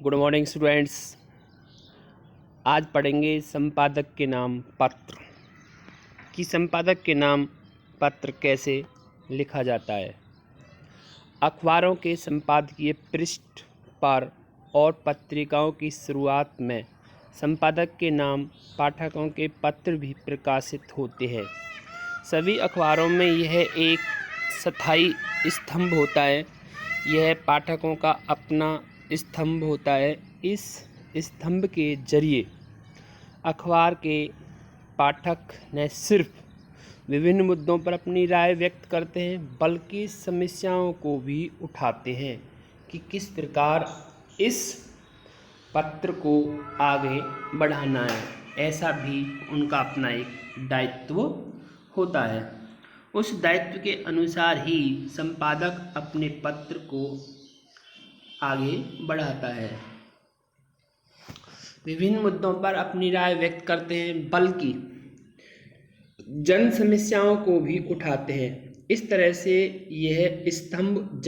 Good morning students. आज पढ़ेंगे संपादक के नाम पत्र कि संपादक के नाम पत्र कैसे लिखा जाता है। अखबारों के संपादकीय पृष्ठ पर और पत्रिकाओं की शुरुआत में संपादक के नाम पाठकों के पत्र भी प्रकाशित होते हैं। सभी अखबारों में यह एक स्थायी स्तंभ होता है। यह पाठकों का अपना स्तंभ होता है। इस स्तंभ के जरिए अखबार के पाठक न सिर्फ विभिन्न मुद्दों पर अपनी राय व्यक्त करते हैं बल्कि समस्याओं को भी उठाते हैं कि किस प्रकार इस पत्र को आगे बढ़ाना है। ऐसा भी उनका अपना एक दायित्व होता है। उस दायित्व के अनुसार ही संपादक अपने पत्र को आगे बढ़ाता है। विभिन्न मुद्दों पर अपनी राय व्यक्त करते हैं बल्कि जन समस्याओं को भी उठाते हैं। इस तरह से यह स्तंभ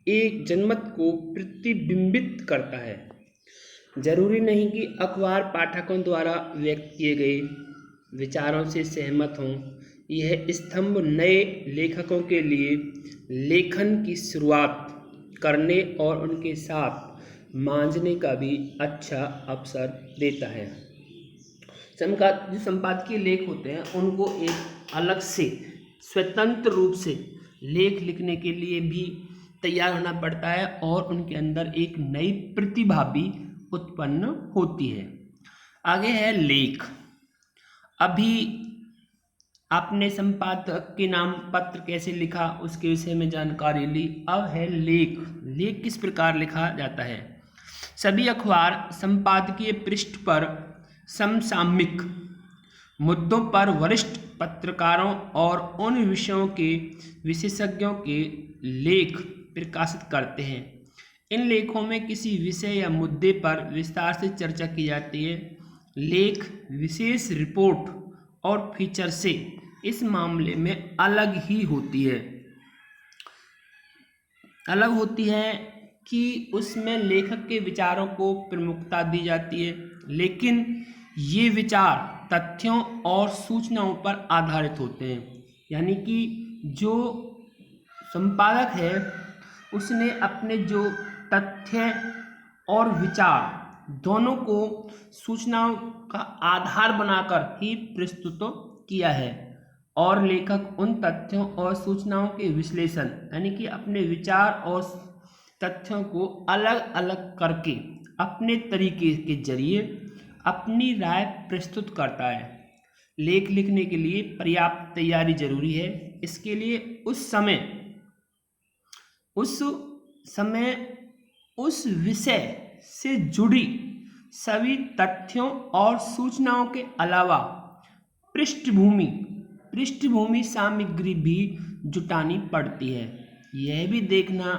जनमत को प्रतिबिंबित करता है। जरूरी नहीं कि अखबार पाठकों द्वारा व्यक्त किए गए विचारों से सहमत हों। यह स्तंभ नए लेखकों के लिए लेखन की शुरुआत करने और उनके साथ मांझने का भी अच्छा अवसर देता है। जो संपादकीय लेख होते हैं उनको एक अलग से स्वतंत्र रूप से लेख लिखने के लिए भी तैयार होना पड़ता है और उनके अंदर एक नई प्रतिभा भी उत्पन्न होती है। आगे है लेख। अभी आपने संपादक के नाम पत्र कैसे लिखा उसके विषय में जानकारी ली। अब है लेख। लेख किस प्रकार लिखा जाता है। सभी अखबार संपादकीय पृष्ठ पर समसामयिक मुद्दों पर वरिष्ठ पत्रकारों और उन विषयों के विशेषज्ञों के लेख प्रकाशित करते हैं। इन लेखों में किसी विषय या मुद्दे पर विस्तार से चर्चा की जाती है। लेख विशेष रिपोर्ट और फीचर से इस मामले में अलग होती है कि उसमें लेखक के विचारों को प्रमुखता दी जाती है, लेकिन ये विचार तथ्यों और सूचनाओं पर आधारित होते हैं। यानी कि जो संपादक है उसने अपने जो तथ्य और विचार दोनों को सूचनाओं का आधार बनाकर ही प्रस्तुत किया है और लेखक उन तथ्यों और सूचनाओं के विश्लेषण यानी कि अपने विचार और तथ्यों को अलग अलग करके अपने तरीके के जरिए अपनी राय प्रस्तुत करता है। लेख लिखने के लिए पर्याप्त तैयारी जरूरी है। इसके लिए उस समय उस विषय से जुड़ी सभी तथ्यों और सूचनाओं के अलावा पृष्ठभूमि सामग्री भी जुटानी पड़ती है। यह भी देखना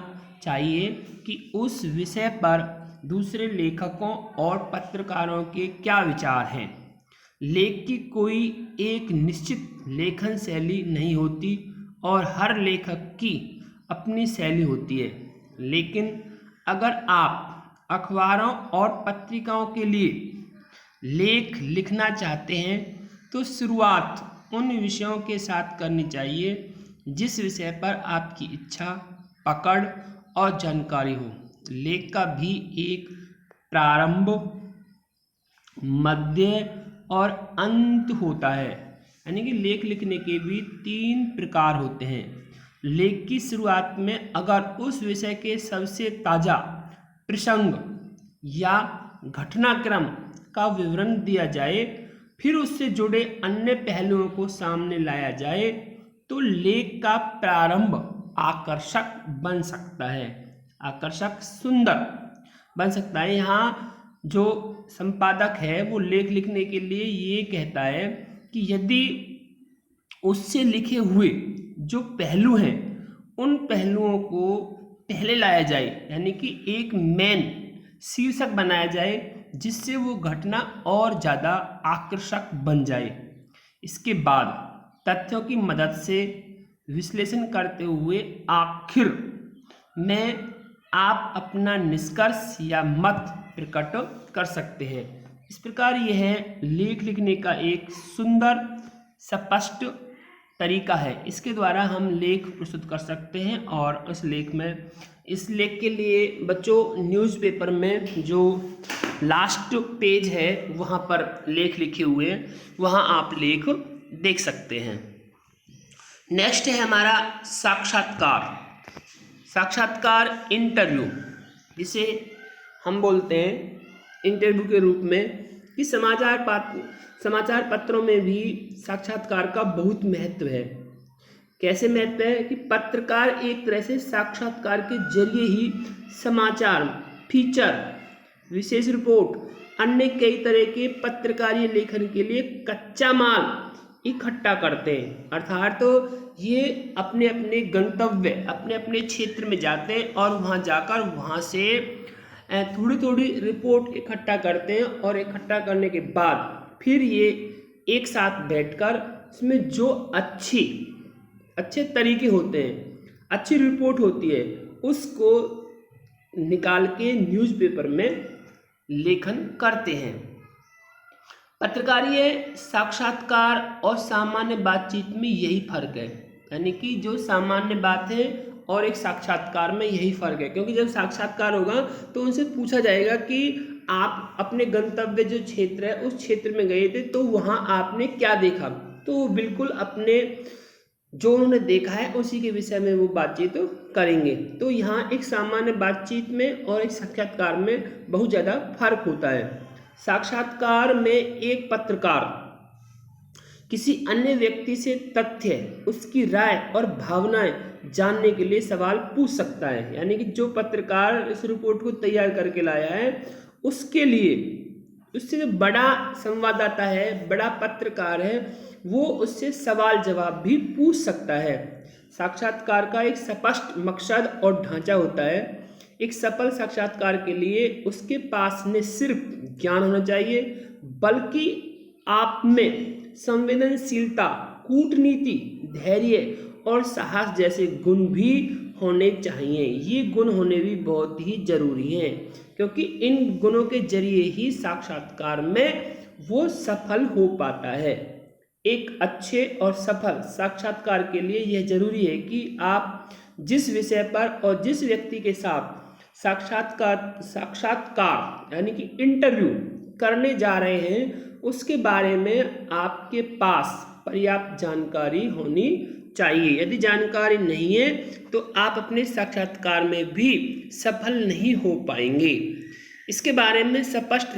चाहिए कि उस विषय पर दूसरे लेखकों और पत्रकारों के क्या विचार हैं। लेख की कोई एक निश्चित लेखन शैली नहीं होती और हर लेखक की अपनी शैली होती है। लेकिन अगर आप अखबारों और पत्रिकाओं के लिए लेख लिखना चाहते हैं तो शुरुआत उन विषयों के साथ करनी चाहिए जिस विषय पर आपकी इच्छा, पकड़ और जानकारी हो। लेख का भी एक प्रारंभ, मध्य और अंत होता है। यानी कि लेख लिखने के भी 3 प्रकार होते हैं। लेख की शुरुआत में अगर उस विषय के सबसे ताज़ा प्रसंग या घटनाक्रम का विवरण दिया जाए, फिर उससे जुड़े अन्य पहलुओं को सामने लाया जाए तो लेख का प्रारंभ आकर्षक बन सकता है, आकर्षक सुंदर बन सकता है। यहाँ जो संपादक है वो लेख लिखने के लिए ये कहता है कि यदि उससे लिखे हुए जो पहलू हैं उन पहलुओं को पहले लाया जाए, यानी कि एक मेन शीर्षक बनाया जाए जिससे वो घटना और ज़्यादा आकर्षक बन जाए। इसके बाद तथ्यों की मदद से विश्लेषण करते हुए आखिर में आप अपना निष्कर्ष या मत प्रकट कर सकते हैं। इस प्रकार यह लेख लिखने का एक सुंदर स्पष्ट तरीका है। इसके द्वारा हम लेख प्रस्तुत कर सकते हैं और इस लेख के लिए बच्चों न्यूज़पेपर में जो लास्ट पेज है वहाँ पर लेख लिखे हुए हैं, वहाँ आप लेख देख सकते हैं। नेक्स्ट है हमारा साक्षात्कार। साक्षात्कार इंटरव्यू, जिसे हम बोलते हैं इंटरव्यू के रूप में, कि समाचार पत्रों में भी साक्षात्कार का बहुत महत्व है। कैसे महत्व है कि पत्रकार एक तरह से साक्षात्कार के जरिए ही समाचार, फीचर, विशेष रिपोर्ट, अन्य कई तरह के पत्रकारीय लेखन के लिए कच्चा माल इकट्ठा करते हैं। अर्थात तो ये अपने अपने गंतव्य, अपने अपने क्षेत्र में जाते हैं और वहाँ जाकर वहाँ से थोड़ी थोड़ी रिपोर्ट इकट्ठा करते हैं और इकट्ठा करने के बाद फिर ये एक साथ बैठकर इसमें जो अच्छे तरीके होते हैं, अच्छी रिपोर्ट होती है, उसको निकाल के न्यूज़पेपर में लेखन करते हैं। पत्रकारीय साक्षात्कार और सामान्य बातचीत में यही फर्क है, यानी कि जो सामान्य बात है और एक साक्षात्कार में यही फर्क है। क्योंकि जब साक्षात्कार होगा तो उनसे पूछा जाएगा कि आप अपने गंतव्य जो क्षेत्र है उस क्षेत्र में गए थे तो वहाँ आपने क्या देखा, तो वो बिल्कुल अपने जो उन्होंने देखा है उसी के विषय में वो बातचीत करेंगे। तो यहाँ एक सामान्य बातचीत में और एक साक्षात्कार में बहुत ज़्यादा फर्क होता है। साक्षात्कार में एक पत्रकार किसी अन्य व्यक्ति से तथ्य, उसकी राय और भावनाएं जानने के लिए सवाल पूछ सकता है। यानी कि जो पत्रकार इस रिपोर्ट को तैयार करके लाया है उसके लिए उससे जो बड़ा संवाददाता है, बड़ा पत्रकार है, वो उससे सवाल जवाब भी पूछ सकता है। साक्षात्कार का एक स्पष्ट मकसद और ढांचा होता है। एक सफल साक्षात्कार के लिए उसके पास न सिर्फ ज्ञान होना चाहिए बल्कि आप में संवेदनशीलता, कूटनीति, धैर्य और साहस जैसे गुण भी होने चाहिए। ये गुण होने भी बहुत ही जरूरी हैं, क्योंकि इन गुणों के जरिए ही साक्षात्कार में वो सफल हो पाता है। एक अच्छे और सफल साक्षात्कार के लिए यह जरूरी है कि आप जिस विषय पर और जिस व्यक्ति के साथ साक्षात्कार यानी कि इंटरव्यू करने जा रहे हैं उसके बारे में आपके पास पर्याप्त जानकारी होनी चाहिए। यदि जानकारी नहीं है तो आप अपने साक्षात्कार में भी सफल नहीं हो पाएंगे। इसके बारे में स्पष्ट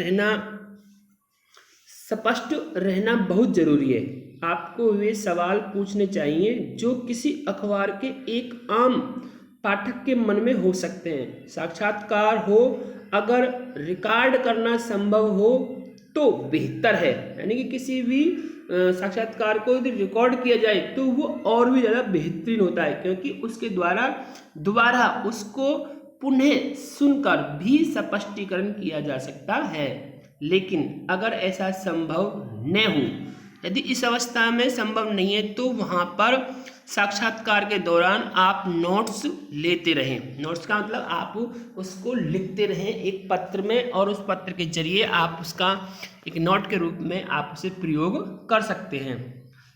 रहना बहुत जरूरी है। आपको वे सवाल पूछने चाहिए जो किसी अखबार के एक आम पाठक के मन में हो सकते हैं। साक्षात्कार हो, अगर रिकॉर्ड करना संभव हो तो बेहतर है। यानी कि किसी भी साक्षात्कार को यदि रिकॉर्ड किया जाए तो वो और भी ज़्यादा बेहतरीन होता है, क्योंकि उसके द्वारा दोबारा उसको पुनः सुनकर भी स्पष्टीकरण किया जा सकता है। लेकिन अगर ऐसा संभव न हो, यदि इस अवस्था में संभव नहीं है तो वहाँ पर साक्षात्कार के दौरान आप नोट्स लेते रहें। नोट्स का मतलब आप उसको लिखते रहें एक पत्र में, और उस पत्र के जरिए आप उसका एक नोट के रूप में आप उसे प्रयोग कर सकते हैं।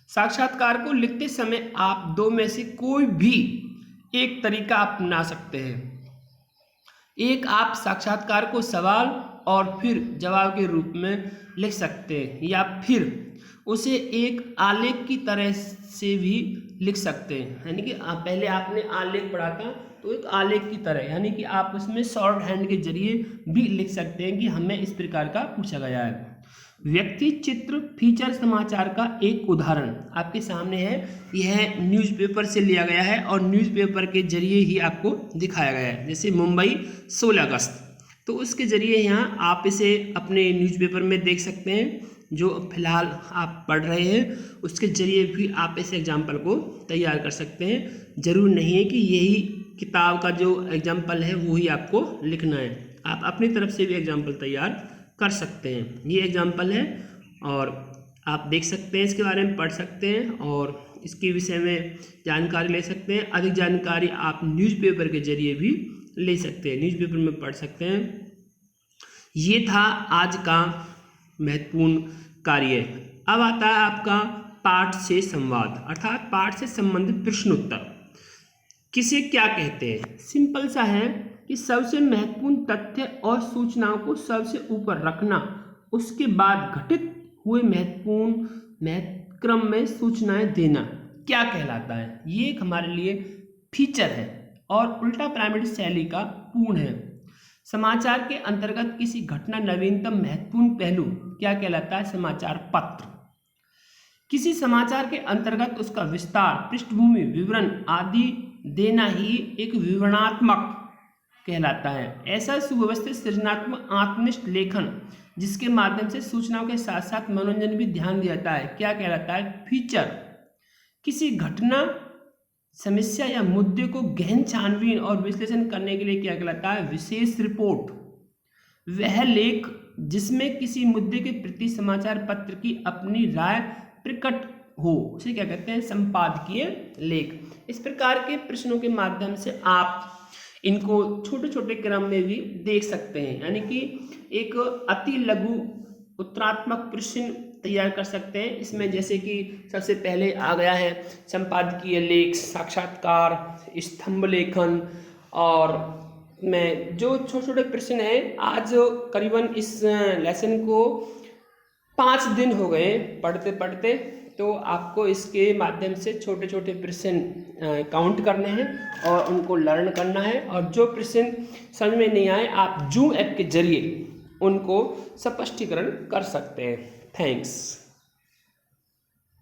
साक्षात्कार को लिखते समय आप दो में से कोई भी एक तरीका अपना सकते हैं। एक, आप साक्षात्कार को सवाल और फिर जवाब के रूप में लिख सकते हैं, या फिर उसे एक आलेख की तरह से भी लिख सकते हैं। यानी कि पहले आपने आलेख पढ़ा था तो एक आलेख की तरह, यानी कि आप उसमें शॉर्ट हैंड के जरिए भी लिख सकते हैं कि हमें इस प्रकार का पूछा गया है। व्यक्ति चित्र फीचर समाचार का एक उदाहरण आपके सामने है। यह न्यूज़पेपर से लिया गया है और न्यूज़पेपर के जरिए ही आपको दिखाया गया है। जैसे मुंबई 16 अगस्त, तो उसके जरिए यहाँ आप इसे अपने न्यूज़पेपर में देख सकते हैं। जो फिलहाल आप पढ़ रहे हैं उसके जरिए भी आप इस एग्जाम्पल को तैयार कर सकते हैं। ज़रूर नहीं है कि यही किताब का जो एग्जाम्पल है वो ही आपको लिखना है, आप अपनी तरफ से भी एग्जाम्पल तैयार कर सकते हैं। ये एग्जाम्पल है और आप देख सकते हैं, इसके बारे में पढ़ सकते हैं और इसके विषय में जानकारी ले सकते हैं। अधिक जानकारी आप न्यूज़पेपर के जरिए भी ले सकते हैं, न्यूज़पेपर में पढ़ सकते हैं। ये था आज का महत्वपूर्ण कार्य। अब आता है आपका पाठ से संवाद, अर्थात पाठ से संबंधित प्रश्न उत्तर। किसे क्या कहते हैं? सिंपल सा है कि सबसे महत्वपूर्ण तथ्य और सूचनाओं को सबसे ऊपर रखना, उसके बाद घटित हुए महत्वपूर्ण क्रम में सूचनाएं देना क्या कहलाता है? ये एक हमारे लिए फीचर है और उल्टा पिरामिड शैली का पूर्ण है। समाचार के अंतर्गत किसी घटना नवीनतम महत्वपूर्ण पहलू क्या कहलाता है? समाचार पत्र। किसी समाचार के अंतर्गत उसका विस्तार, पृष्ठभूमि, विवरण आदि देना ही एक विवरणात्मक कहलाता है। ऐसा सुव्यवस्थित सृजनात्मक आत्मनिष्ठ लेखन जिसके माध्यम से सूचनाओं के साथ साथ मनोरंजन भी ध्यान दिया जाता है क्या कहलाता है? फीचर। किसी घटना, समस्या या मुद्दे को गहन छानबीन और विश्लेषण करने के लिए क्या कहलाता है? विशेष रिपोर्ट। वह लेख जिसमें किसी मुद्दे के प्रति समाचार पत्र की अपनी राय प्रकट हो उसे क्या कहते हैं? संपादकीय लेख। इस प्रकार के प्रश्नों के माध्यम से आप इनको छोटे छोटे क्रम में भी देख सकते हैं, यानी कि एक अति लघु उत्तरात्मक प्रश्न तैयार कर सकते हैं। इसमें जैसे कि सबसे पहले आ गया है संपादकीय लेख, साक्षात्कार, स्तंभ लेखन, और मैं जो छोटे छोटे प्रश्न हैं, आज करीबन इस लेसन को 5 दिन हो गए पढ़ते पढ़ते, तो आपको इसके माध्यम से छोटे छोटे प्रश्न काउंट करने हैं और उनको लर्न करना है, और जो प्रश्न समझ में नहीं आए आप जूम ऐप के जरिए उनको स्पष्टीकरण कर सकते हैं। थैंक्स।